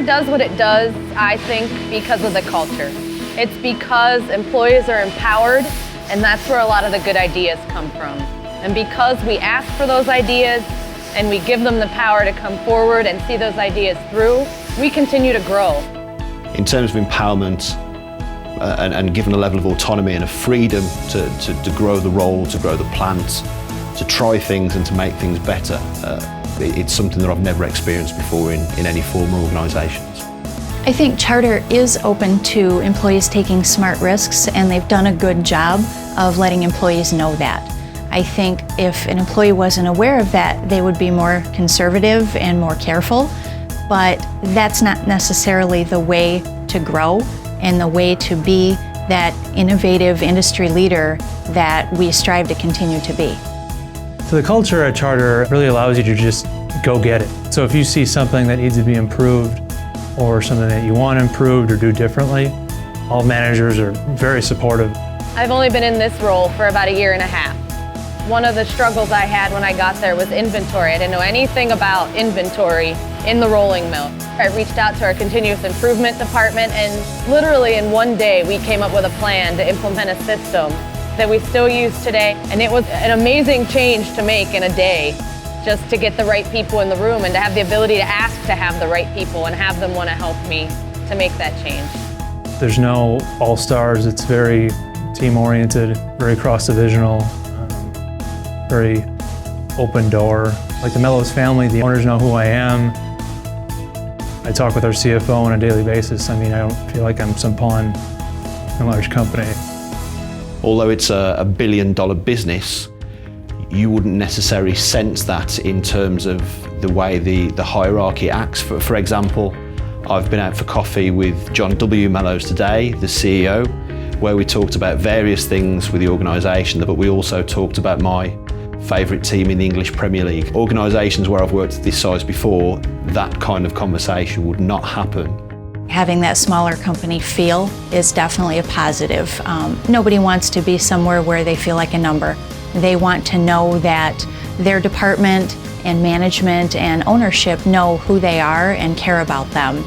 does what it does, I think, because of the culture. It's because employees are empowered, and that's where a lot of the good ideas come from. And because we ask for those ideas and we give them the power to come forward and see those ideas through, we continue to grow. In terms of empowerment and given a level of autonomy and a freedom to grow the role, to grow the plant, to try things and to make things better, it's something that I've never experienced before in any former organisations. I think Charter is open to employees taking smart risks, and they've done a good job of letting employees know that. I think if an employee wasn't aware of that, they would be more conservative and more careful, but that's not necessarily the way to grow and the way to be that innovative industry leader that we strive to continue to be. So the culture at Charter really allows you to just go get it. So if you see something that needs to be improved or something that you want improved or do differently, all managers are very supportive. I've only been in this role for about 1.5 years. One of the struggles I had when I got there was inventory. I didn't know anything about inventory in the rolling mill. I reached out to our continuous improvement department, and literally in one day we came up with a plan to implement a system that we still use today. And it was an amazing change to make in a day, just to get the right people in the room and to have the ability to ask to have the right people and have them want to help me to make that change. There's no all-stars. It's very team-oriented, very cross-divisional, very open door. Like the Mellows family, the owners know who I am. I talk with our CFO on a daily basis. I mean, I don't feel like I'm some pawn in a large company. Although it's a $1 billion business, you wouldn't necessarily sense that in terms of the way the hierarchy acts. For example, I've been out for coffee with John W. Mellows today, the CEO, where we talked about various things with the organisation, but we also talked about my favourite team in the English Premier League. Organisations where I've worked at this size before, that kind of conversation would not happen. Having that smaller company feel is definitely a positive. Nobody wants to be somewhere where they feel like a number. They want to know that their department and management and ownership know who they are and care about them.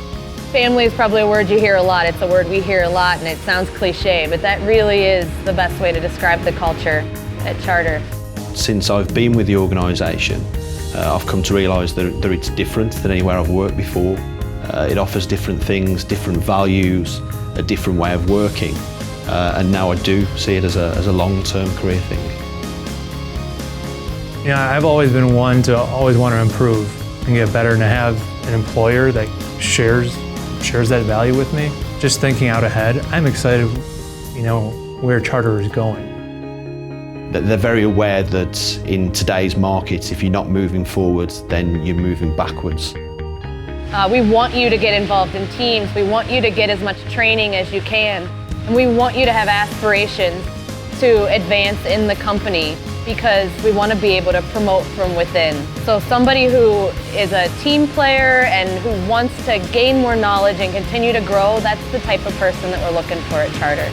Family is probably a word you hear a lot. It's a word we hear a lot, and it sounds cliche, but that really is the best way to describe the culture at Charter. Since I've been with the organisation, I've come to realise that it's different than anywhere I've worked before. It offers different things, different values, a different way of working, and now I do see it as a long-term career thing. Yeah, I've always been one to always want to improve and get better, and to have an employer that shares that value with me. Just thinking out ahead, I'm excited, where Charter is going. They're very aware that in today's market, if you're not moving forward, then you're moving backwards. We want you to get involved in teams. We want you to get as much training as you can. And we want you to have aspirations to advance in the company, because we want to be able to promote from within. So somebody who is a team player and who wants to gain more knowledge and continue to grow, that's the type of person that we're looking for at Charter.